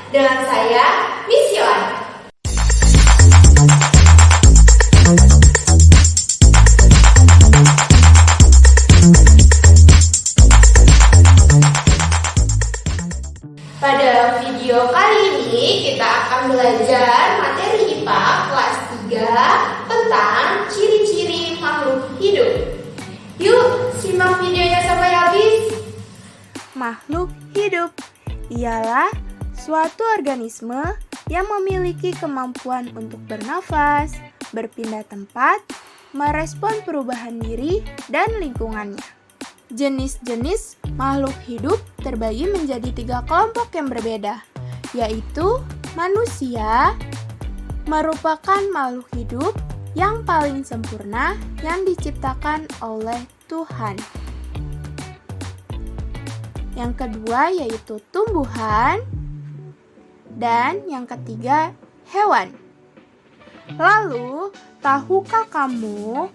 Dengan saya, Miss Yohan. Pada video kali ini kita akan belajar materi IPA kelas 3 tentang ciri-ciri makhluk hidup. Yuk, simak videonya sampai habis. Makhluk hidup ialah suatu organisme yang memiliki kemampuan untuk bernafas, berpindah tempat, merespon perubahan diri dan lingkungannya. Jenis-jenis makhluk hidup terbagi menjadi 3 kelompok yang berbeda, yaitu manusia merupakan makhluk hidup yang paling sempurna yang diciptakan oleh Tuhan. Yang kedua yaitu tumbuhan, dan yang ketiga hewan. Lalu, tahukah kamu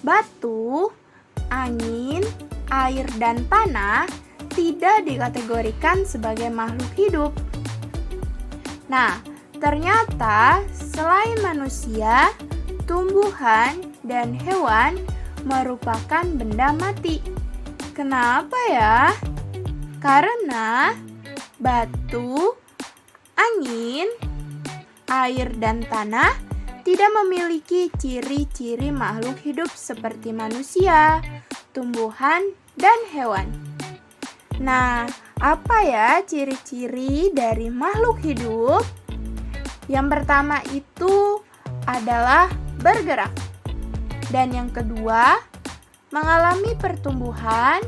batu, angin, air, dan tanah tidak dikategorikan sebagai makhluk hidup? Nah, ternyata selain manusia, tumbuhan, dan hewan merupakan benda mati. Kenapa ya? Karena batu, angin, air, dan tanah tidak memiliki ciri-ciri makhluk hidup seperti manusia, tumbuhan, dan hewan. Nah, apa ya ciri-ciri dari makhluk hidup? Yang pertama itu adalah bergerak. Dan yang kedua, mengalami pertumbuhan.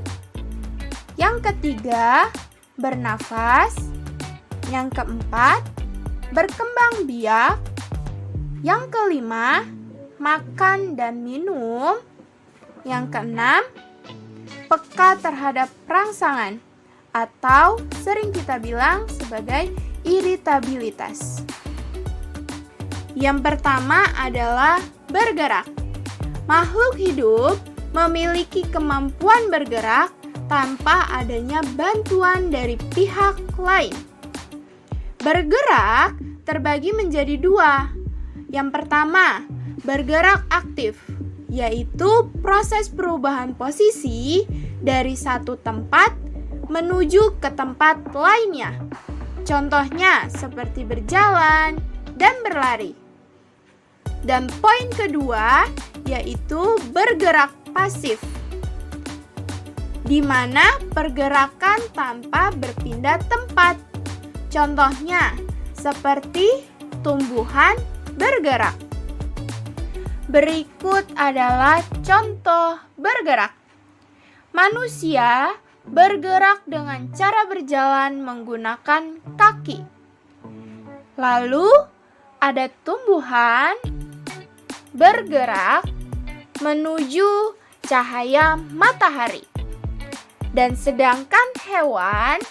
Yang ketiga, bernafas. Yang keempat, berkembang biak. Yang kelima, makan dan minum. Yang keenam, peka terhadap rangsangan atau sering kita bilang sebagai iritabilitas. Yang pertama adalah bergerak. Makhluk hidup memiliki kemampuan bergerak tanpa adanya bantuan dari pihak lain. Bergerak terbagi menjadi 2. Yang pertama, bergerak aktif, yaitu proses perubahan posisi dari satu tempat menuju ke tempat lainnya. Contohnya seperti berjalan dan berlari. Dan poin kedua yaitu bergerak pasif, di mana pergerakan tanpa berpindah tempat. Contohnya seperti tumbuhan bergerak. Berikut adalah contoh bergerak. Manusia bergerak dengan cara berjalan menggunakan kaki. Lalu ada tumbuhan bergerak menuju cahaya matahari. Dan sedangkan hewan,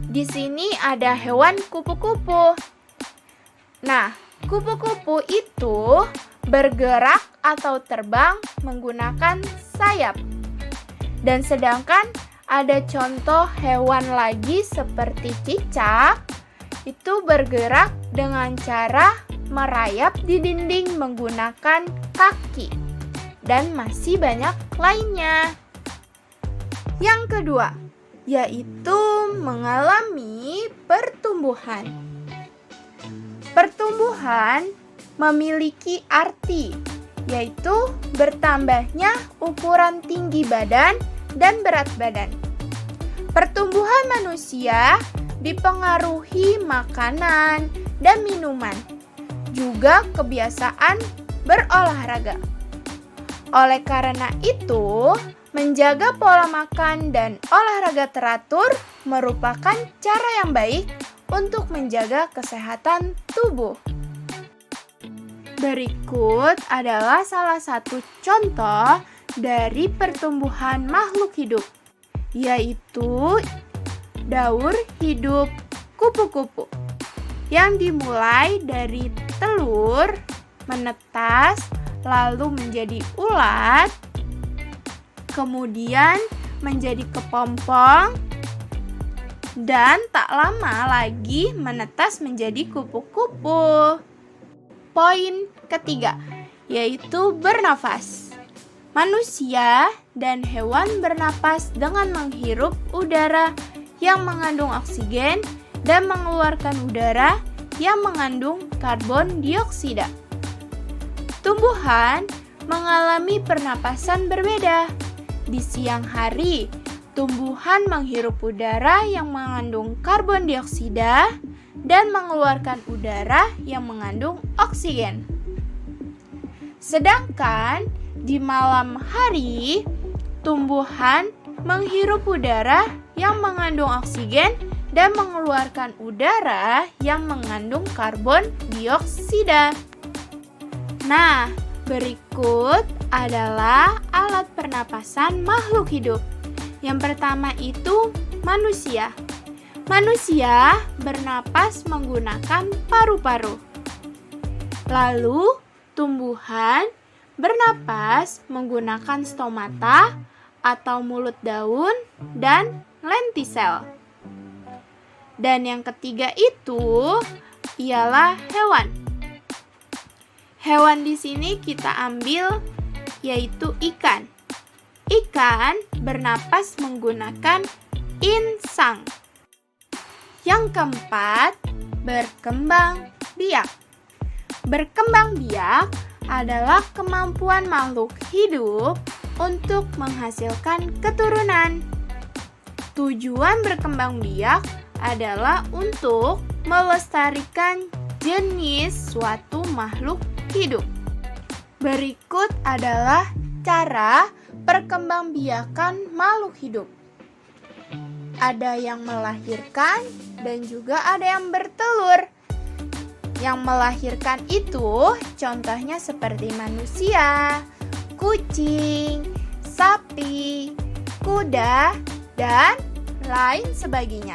di sini ada hewan kupu-kupu. Nah, kupu-kupu itu bergerak atau terbang menggunakan sayap. Dan sedangkan ada contoh hewan lagi seperti cicak, itu bergerak dengan cara merayap di dinding menggunakan kaki. Dan masih banyak lainnya. Yang kedua, yaitu mengalami pertumbuhan. Pertumbuhan memiliki arti, yaitu bertambahnya ukuran tinggi badan dan berat badan. Pertumbuhan manusia dipengaruhi makanan dan minuman, juga kebiasaan berolahraga. Oleh karena itu, menjaga pola makan dan olahraga teratur merupakan cara yang baik untuk menjaga kesehatan tubuh. Berikut adalah salah satu contoh dari pertumbuhan makhluk hidup, yaitu daur hidup kupu-kupu yang dimulai dari telur, menetas, lalu menjadi ulat, kemudian menjadi kepompong, dan tak lama lagi menetas menjadi kupu-kupu. Poin ketiga, yaitu bernafas. Manusia dan hewan bernapas dengan menghirup udara yang mengandung oksigen dan mengeluarkan udara yang mengandung karbon dioksida. Tumbuhan mengalami pernapasan berbeda. Di siang hari, tumbuhan menghirup udara yang mengandung karbon dioksida dan mengeluarkan udara yang mengandung oksigen. Sedangkan di malam hari, tumbuhan menghirup udara yang mengandung oksigen dan mengeluarkan udara yang mengandung karbon dioksida. Nah, berikut adalah alat pernapasan makhluk hidup. Yang pertama itu manusia. Manusia bernapas menggunakan paru-paru. Lalu, tumbuhan bernapas menggunakan stomata atau mulut daun dan lentisel. Dan yang ketiga itu ialah hewan. Hewan di sini kita ambil yaitu ikan. Ikan bernapas menggunakan insang. Yang keempat, berkembang biak. Berkembang biak adalah kemampuan makhluk hidup untuk menghasilkan keturunan. Tujuan berkembang biak adalah untuk melestarikan jenis suatu makhluk hidup. Berikut adalah cara perkembangbiakan makhluk hidup. Ada yang melahirkan dan juga ada yang bertelur. Yang melahirkan itu contohnya seperti manusia, kucing, sapi, kuda, dan lain sebagainya.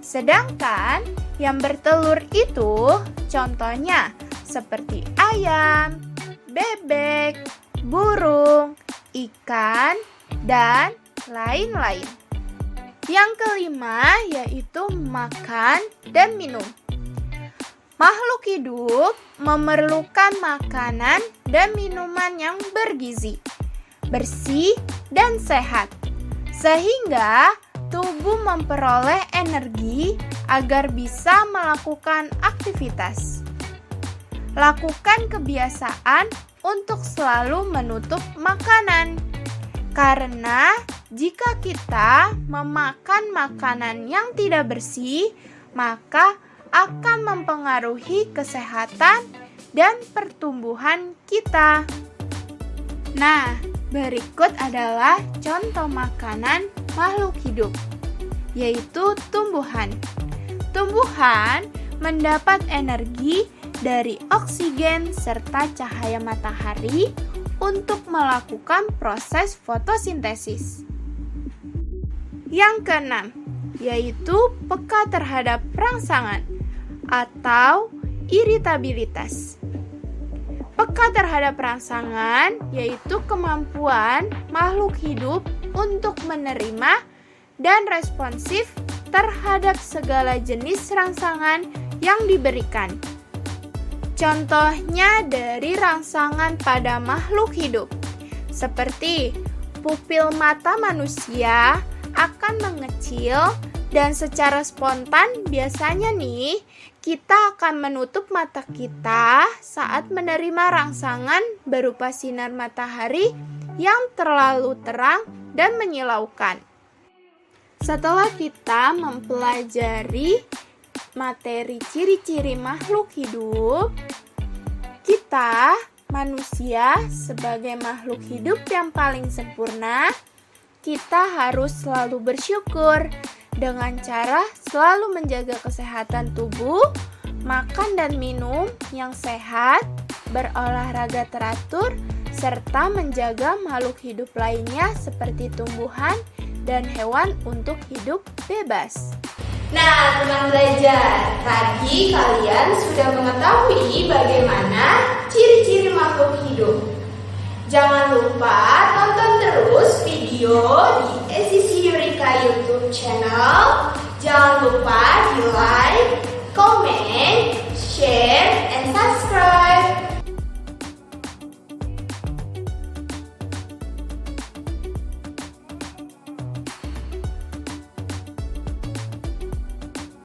Sedangkan yang bertelur itu contohnya seperti ayam, bebek, burung, ikan, dan lain-lain. Yang kelima yaitu makan dan minum. Makhluk hidup memerlukan makanan dan minuman yang bergizi, bersih, dan sehat, sehingga tubuh memperoleh energi agar bisa melakukan aktivitas. Lakukan kebiasaan untuk selalu menutup makanan, karena jika kita memakan makanan yang tidak bersih, maka akan mempengaruhi kesehatan dan pertumbuhan kita. Nah, berikut adalah contoh makanan makhluk hidup, yaitu tumbuhan. Tumbuhan mendapat energi dari oksigen serta cahaya matahari untuk melakukan proses fotosintesis. Yang keenam, yaitu peka terhadap rangsangan atau iritabilitas. Peka terhadap rangsangan yaitu kemampuan makhluk hidup untuk menerima dan responsif terhadap segala jenis rangsangan yang diberikan. Contohnya dari rangsangan pada makhluk hidup, seperti pupil mata manusia akan mengecil dan secara spontan biasanya nih kita akan menutup mata kita saat menerima rangsangan berupa sinar matahari yang terlalu terang dan menyilaukan. Setelah kita mempelajari materi ciri-ciri makhluk hidup, kita manusia sebagai makhluk hidup yang paling sempurna, kita harus selalu bersyukur dengan cara selalu menjaga kesehatan tubuh, makan dan minum yang sehat, berolahraga teratur, serta menjaga makhluk hidup lainnya seperti tumbuhan dan hewan untuk hidup bebas. Nah, teman belajar, tadi kalian sudah mengetahui bagaimana ciri-ciri makhluk hidup. Jangan lupa tonton terus video di SCC